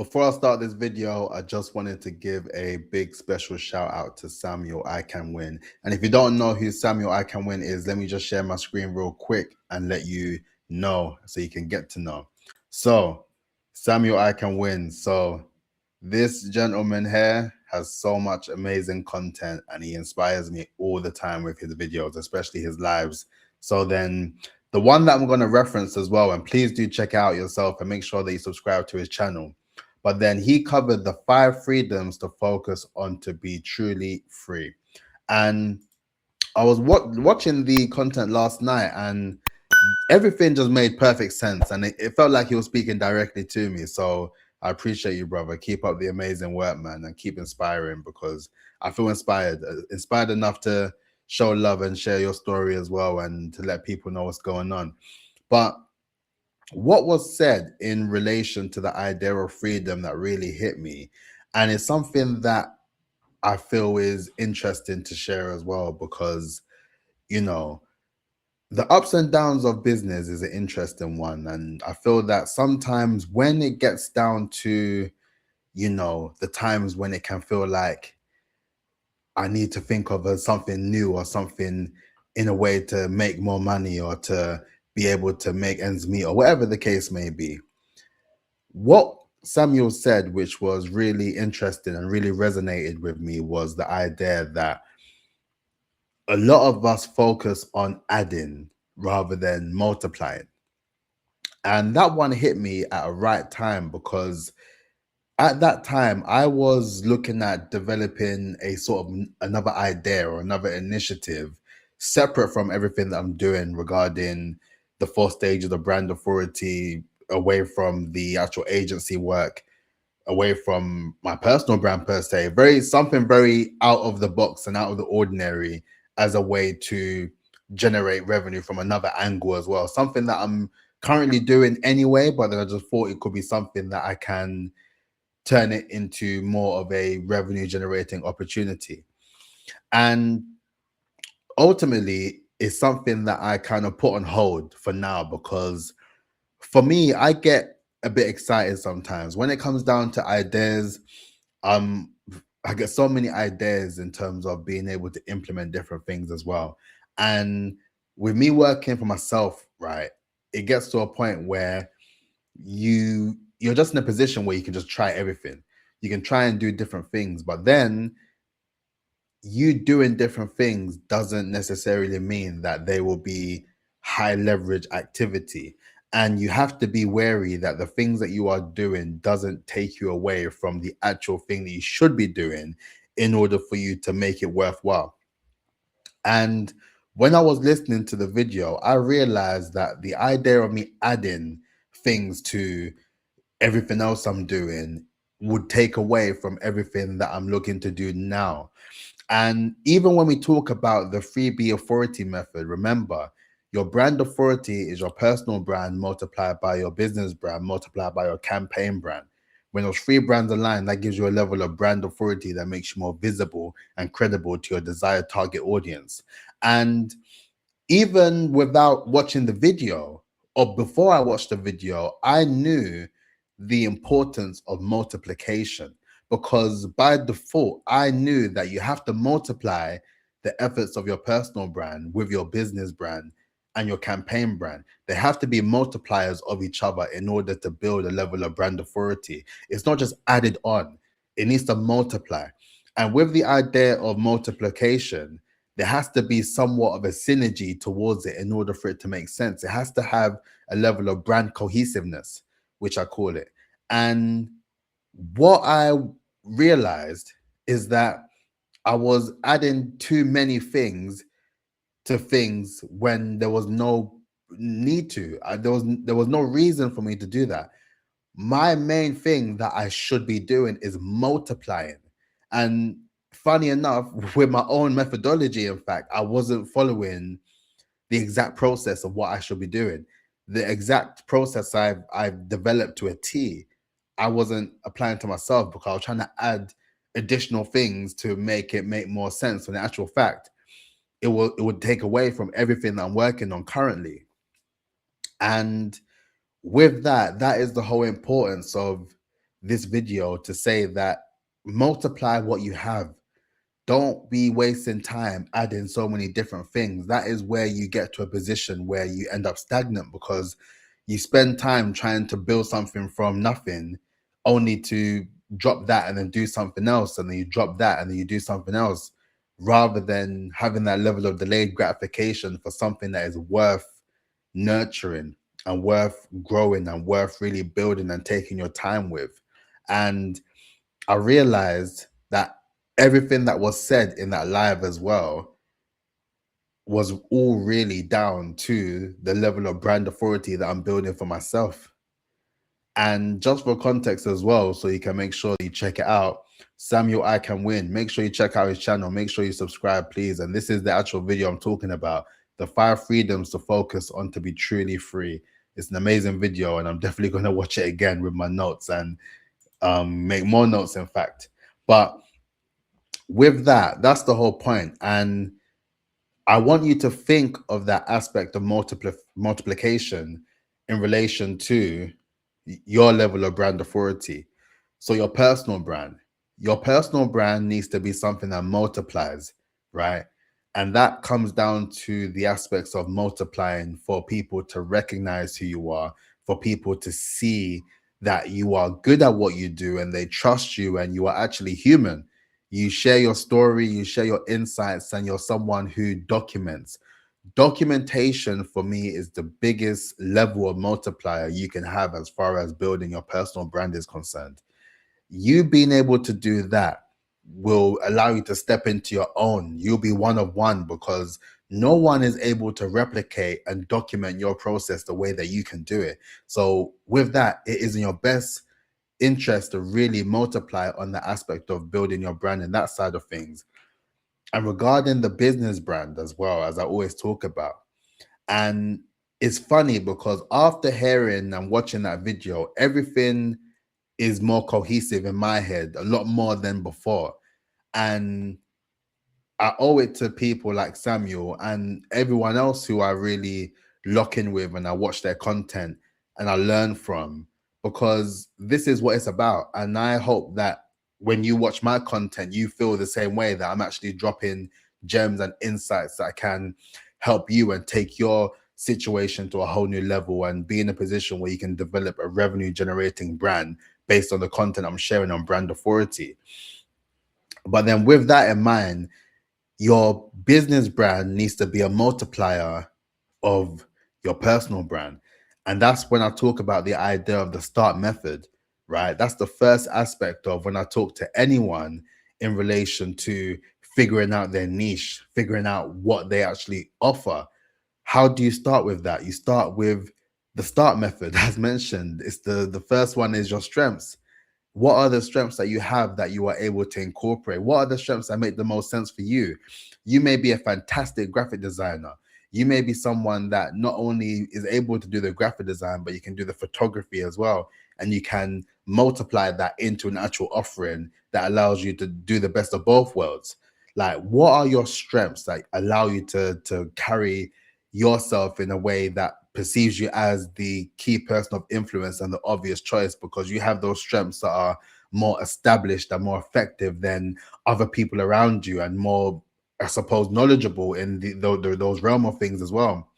Before I start this video, I just wanted to give a big special shout out to Samuel ICanWin. And if you don't know who Samuel ICanWin is, let me just share my screen real quick and let you know so you can get to know. So, Samuel ICanWin. So, this gentleman here has so much amazing content and he inspires me all the time with his videos, especially his lives. So then the one that I'm going to reference as well, and please do check out yourself and make sure that you subscribe to his channel. But then he covered the 5 freedoms to focus on to be truly free. And I was watching the content last night and everything just made perfect sense. And it felt like he was speaking directly to me. So I appreciate you, brother. Keep up the amazing work, man, and keep inspiring because I feel inspired enough to show love and share your story as well and to let people know what's going on. But what was said in relation to the idea of freedom that really hit me, and it's something that I feel is interesting to share as well because, you know, the ups and downs of business is an interesting one. And I feel that sometimes when it gets down to, the times when it can feel like I need to think of something new or something in a way to make more money or to be able to make ends meet or whatever the case may be. What Samuel said, which was really interesting and really resonated with me, was the idea that a lot of us focus on adding rather than multiplying. And that one hit me at a right time because at that time I was looking at developing a sort of another idea or another initiative separate from everything that I'm doing regarding the 4 stages of brand authority, away from the actual agency work, away from my personal brand per se, something very out of the box and out of the ordinary as a way to generate revenue from another angle as well. Something that I'm currently doing anyway, but then I just thought it could be something that I can turn it into more of a revenue generating opportunity. And ultimately, it's something that I kind of put on hold for now because for me, I get a bit excited sometimes when it comes down to ideas. Um, I get so many ideas in terms of being able to implement different things as well. And with me working for myself, right, it gets to a point where you're just in a position where you can just try everything. You can try and do different things, but then you doing different things doesn't necessarily mean that they will be high leverage activity. And you have to be wary that the things that you are doing doesn't take you away from the actual thing that you should be doing in order for you to make it worthwhile. And when I was listening to the video, I realized that the idea of me adding things to everything else I'm doing would take away from everything that I'm looking to do now. And even when we talk about the 3B authority method, remember, your brand authority is your personal brand multiplied by your business brand multiplied by your campaign brand. When those 3 brands align, that gives you a level of brand authority that makes you more visible and credible to your desired target audience. And even without watching the video, or before I watched the video, I knew the importance of multiplication because by default, I knew that you have to multiply the efforts of your personal brand with your business brand and your campaign brand. They have to be multipliers of each other in order to build a level of brand authority. It's not just added on, it needs to multiply. And with the idea of multiplication, there has to be somewhat of a synergy towards it in order for it to make sense. It has to have a level of brand cohesiveness, which I call it. And what I realized is that I was adding too many things to things when there was no need to. There was no reason for me to do that. My main thing that I should be doing is multiplying. And funny enough, with my own methodology, in fact, I wasn't following the exact process of what I should be doing. The exact process I've developed to a T, I wasn't applying to myself because I was trying to add additional things to make it make more sense. When in actual fact, it would take away from everything that I'm working on currently. And with that, that is the whole importance of this video to say that multiply what you have. Don't be wasting time adding so many different things. That is where you get to a position where you end up stagnant, because you spend time trying to build something from nothing only to drop that and then do something else, and then you drop that and then you do something else, rather than having that level of delayed gratification for something that is worth nurturing and worth growing and worth really building and taking your time with. And I realized that everything that was said in that live as well was all really down to the level of brand authority that I'm building for myself. And just for context as well, so you can make sure you check it out, Samuel ICanWin, make sure you check out his channel, make sure you subscribe, please. And this is the actual video I'm talking about, the 5 freedoms to focus on to be truly free. It's an amazing video, and I'm definitely going to watch it again with my notes and make more notes, in fact. But with that, that's the whole point. And I want you to think of that aspect of multiplication in relation to your level of brand authority. So your personal brand needs to be something that multiplies, right? And that comes down to the aspects of multiplying for people to recognize who you are, for people to see that you are good at what you do and they trust you and you are actually human. You share your story, you share your insights, and you're someone who documents. Documentation for me is the biggest level of multiplier you can have as far as building your personal brand is concerned. You being able to do that will allow you to step into your own. You'll be one of one, because no one is able to replicate and document your process the way that you can do it. So with that, it is in your best interest to really multiply on the aspect of building your brand and that side of things. And regarding the business brand as well, as I always talk about, and it's funny because after hearing and watching that video, everything is more cohesive in my head, a lot more than before. And I owe it to people like Samuel and everyone else who I really lock in with and I watch their content and I learn from, because this is what it's about. And I hope that when you watch my content, you feel the same way, that I'm actually dropping gems and insights that can help you and take your situation to a whole new level and be in a position where you can develop a revenue generating brand based on the content I'm sharing on brand authority. But then with that in mind, your business brand needs to be a multiplier of your personal brand. And that's when I talk about the idea of the S.T.A.R.T method, right? That's the first aspect of when I talk to anyone in relation to figuring out their niche, figuring out what they actually offer. How do you start with that? You start with the S.T.A.R.T method, as mentioned. It's the first one is your strengths. What are the strengths that you have that you are able to incorporate? What are the strengths that make the most sense for you? You may be a fantastic graphic designer. You may be someone that not only is able to do the graphic design, but you can do the photography as well. And you can multiply that into an actual offering that allows you to do the best of both worlds. Like, what are your strengths that allow you to carry yourself in a way that perceives you as the key person of influence and the obvious choice, because you have those strengths that are more established and more effective than other people around you, and more, I suppose, knowledgeable in those realm of things as well.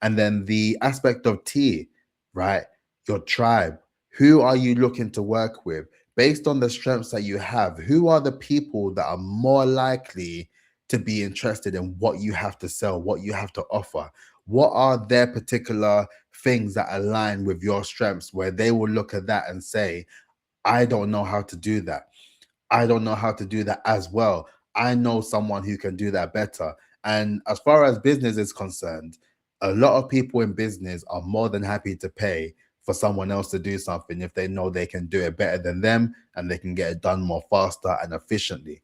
And then the aspect of T, right? Your tribe. Who are you looking to work with? Based on the strengths that you have, who are the people that are more likely to be interested in what you have to sell, what you have to offer? What are their particular things that align with your strengths, where they will look at that and say, I don't know how to do that. I don't know how to do that as well. I know someone who can do that better. And as far as business is concerned, a lot of people in business are more than happy to pay for someone else to do something if they know they can do it better than them and they can get it done more faster and efficiently.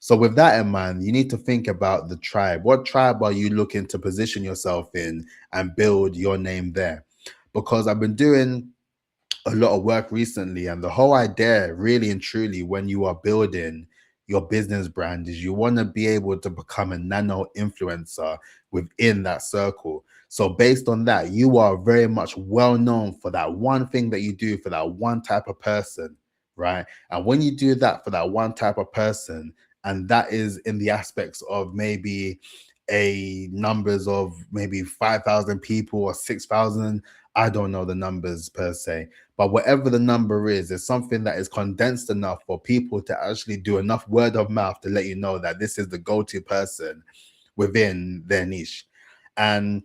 So with that in mind, you need to think about the tribe. What tribe are you looking to position yourself in and build your name there? Because I've been doing a lot of work recently, and the whole idea, really and truly, when you are building your business brand, is you want to be able to become a nano influencer within that circle. So based on that, you are very much well known for that one thing that you do for that one type of person, right? And when you do that for that one type of person, and that is in the aspects of maybe a numbers of maybe 5,000 people or 6,000, I don't know the numbers per se, but whatever the number is, it's something that is condensed enough for people to actually do enough word of mouth to let you know that this is the go-to person within their niche. And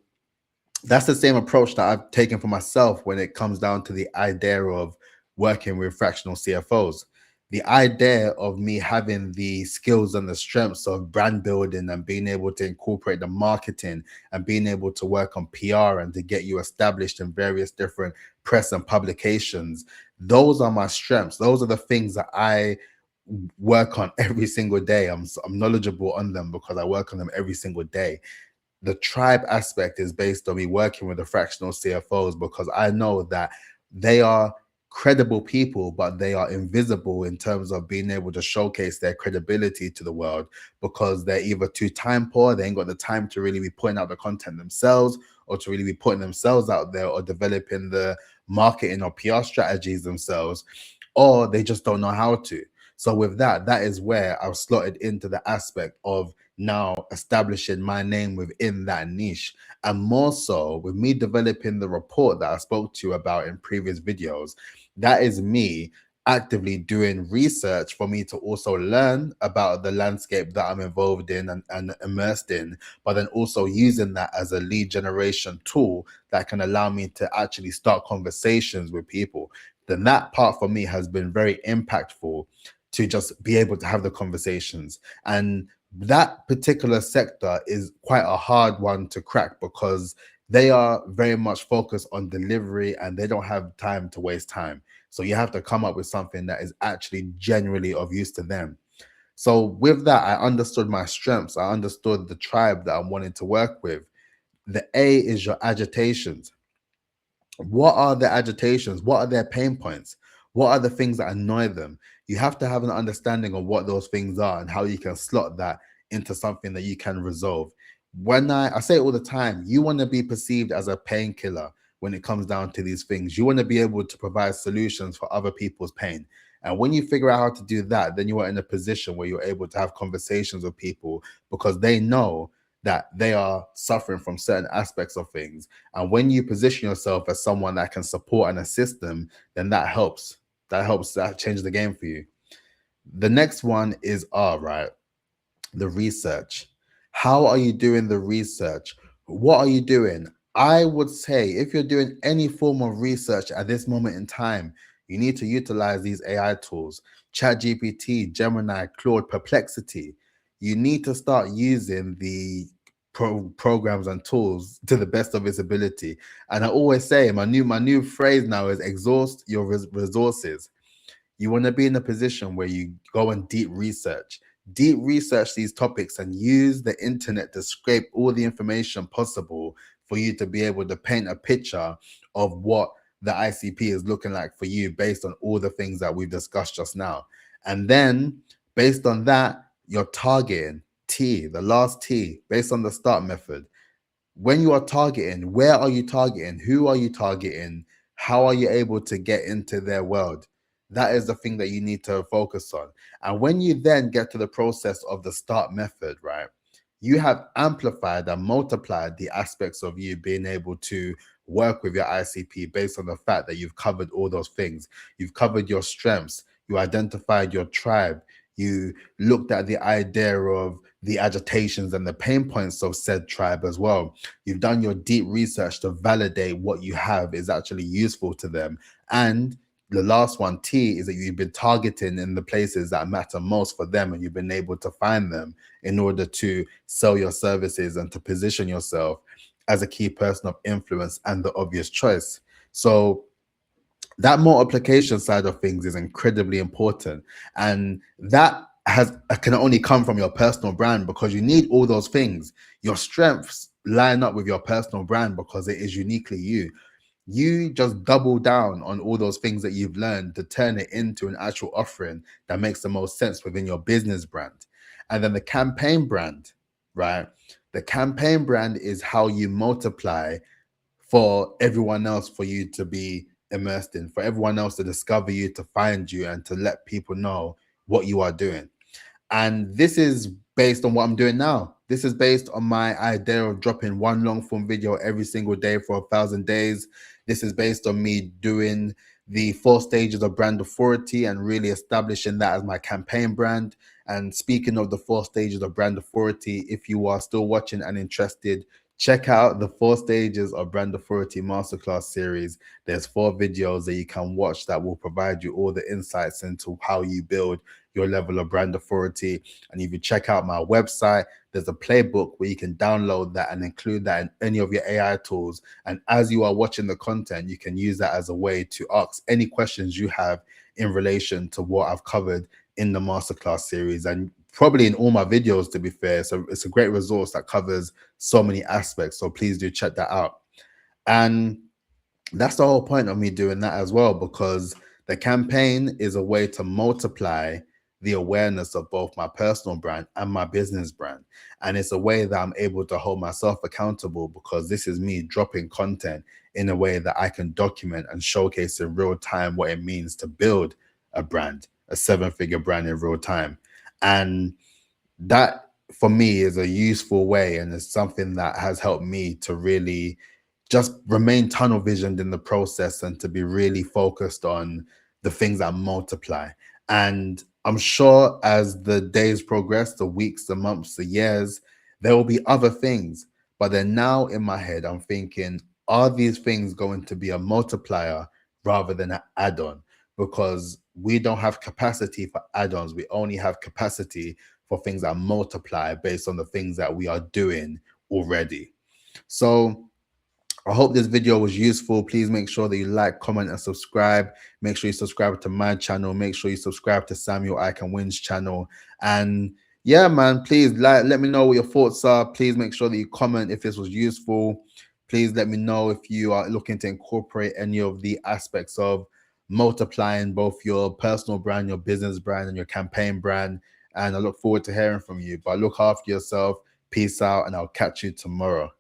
that's the same approach that I've taken for myself when it comes down to the idea of working with fractional CFOs. The idea of me having the skills and the strengths of brand building and being able to incorporate the marketing and being able to work on PR and to get you established in various different press and publications. Those are my strengths. Those are the things that I work on every single day. I'm knowledgeable on them because I work on them every single day. The tribe aspect is based on me working with the fractional CFOs because I know that they are credible people, but they are invisible in terms of being able to showcase their credibility to the world because they're either too time poor, they ain't got the time to really be putting out the content themselves or to really be putting themselves out there or developing the marketing or PR strategies themselves, or they just don't know how to. So with that, that is where I've slotted into the aspect of now establishing my name within that niche. And more so with me developing the report that I spoke to you about in previous videos, that is me actively doing research for me to also learn about the landscape that I'm involved in and immersed in, but then also using that as a lead generation tool that can allow me to actually start conversations with people. Then that part for me has been very impactful to just be able to have the conversations. And that particular sector is quite a hard one to crack because they are very much focused on delivery and they don't have time to waste time. So you have to come up with something that is actually genuinely of use to them. So with that, I understood my strengths. I understood the tribe that I'm wanting to work with. The A is your agitations. What are their agitations? What are their pain points? What are the things that annoy them? You have to have an understanding of what those things are and how you can slot that into something that you can resolve. When I say it all the time, you want to be perceived as a painkiller when it comes down to these things. You want to be able to provide solutions for other people's pain. And when you figure out how to do that, then you are in a position where you're able to have conversations with people because they know that they are suffering from certain aspects of things. And when you position yourself as someone that can support and assist them, then that helps. That changes the game for you. The next one is R, right? The research. How are you doing the research? What are you doing? I would say if you're doing any form of research at this moment in time, you need to utilize these AI tools, ChatGPT, Gemini, Claude, Perplexity. You need to start using the programs and tools to the best of its ability. And I always say my new phrase now is exhaust your resources. You want to be in a position where you go and deep research these topics and use the internet to scrape all the information possible for you to be able to paint a picture of what the ICP is looking like for you based on all the things that we've discussed just now. And then based on that, you're targeting T, the last T, based on the START method. When you are targeting, where are you targeting? Who are you targeting? How are you able to get into their world? That is the thing that you need to focus on. And when you then get to the process of the START method, right, you have amplified and multiplied the aspects of you being able to work with your ICP based on the fact that you've covered all those things. You've covered your strengths, you identified your tribe, you looked at the idea of the agitations and the pain points of said tribe as well. You've done your deep research to validate what you have is actually useful to them. And the last one, T, is that you've been targeting in the places that matter most for them and you've been able to find them in order to sell your services and to position yourself as a key person of influence and the obvious choice. So that multiplication side of things is incredibly important, and that can only come from your personal brand because you need all those things. Your strengths line up with your personal brand because it is uniquely you. You just double down on all those things that you've learned to turn it into an actual offering that makes the most sense within your business brand. And then the campaign brand, right? The campaign brand is how you multiply for everyone else for you to be immersed in, for everyone else to discover you, to find you, and to let people know what you are doing. And this is based on what I'm doing now. This is based on my idea of dropping one long form video every single day for 1,000 days. This is based on me doing the 4 stages of brand authority and really establishing that as my campaign brand. And speaking of the 4 stages of brand authority, if you are still watching and interested, check out the 4 stages of brand authority masterclass series. There's 4 videos that you can watch that will provide you all the insights into how you build your level of brand authority. And if you check out my website, there's a playbook where you can download that and include that in any of your AI tools. And as you are watching the content, you can use that as a way to ask any questions you have in relation to what I've covered in the masterclass series, and probably in all my videos, to be fair. So it's a great resource that covers so many aspects. So please do check that out. And that's the whole point of me doing that as well, because the campaign is a way to multiply the awareness of both my personal brand and my business brand. And it's a way that I'm able to hold myself accountable, because this is me dropping content in a way that I can document and showcase in real time what it means to build a brand, a 7-figure brand in real time. And that for me is a useful way, and it's something that has helped me to really just remain tunnel visioned in the process and to be really focused on the things that multiply. And I'm sure as the days progress, the weeks, the months, the years, there will be other things. But then now in my head, I'm thinking, are these things going to be a multiplier rather than an add-on? Because we don't have capacity for add-ons. We only have capacity for things that multiply based on the things that we are doing already. So I hope this video was useful. Please make sure that you like, comment, and subscribe. Make sure you subscribe to my channel. Make sure you subscribe to Samuel ICanWin's channel. And yeah, man, please let me know what your thoughts are. Please make sure that you comment if this was useful. Please let me know if you are looking to incorporate any of the aspects of multiplying both your personal brand, your business brand, and your campaign brand. And I look forward to hearing from you. But look after yourself. Peace out, and I'll catch you tomorrow.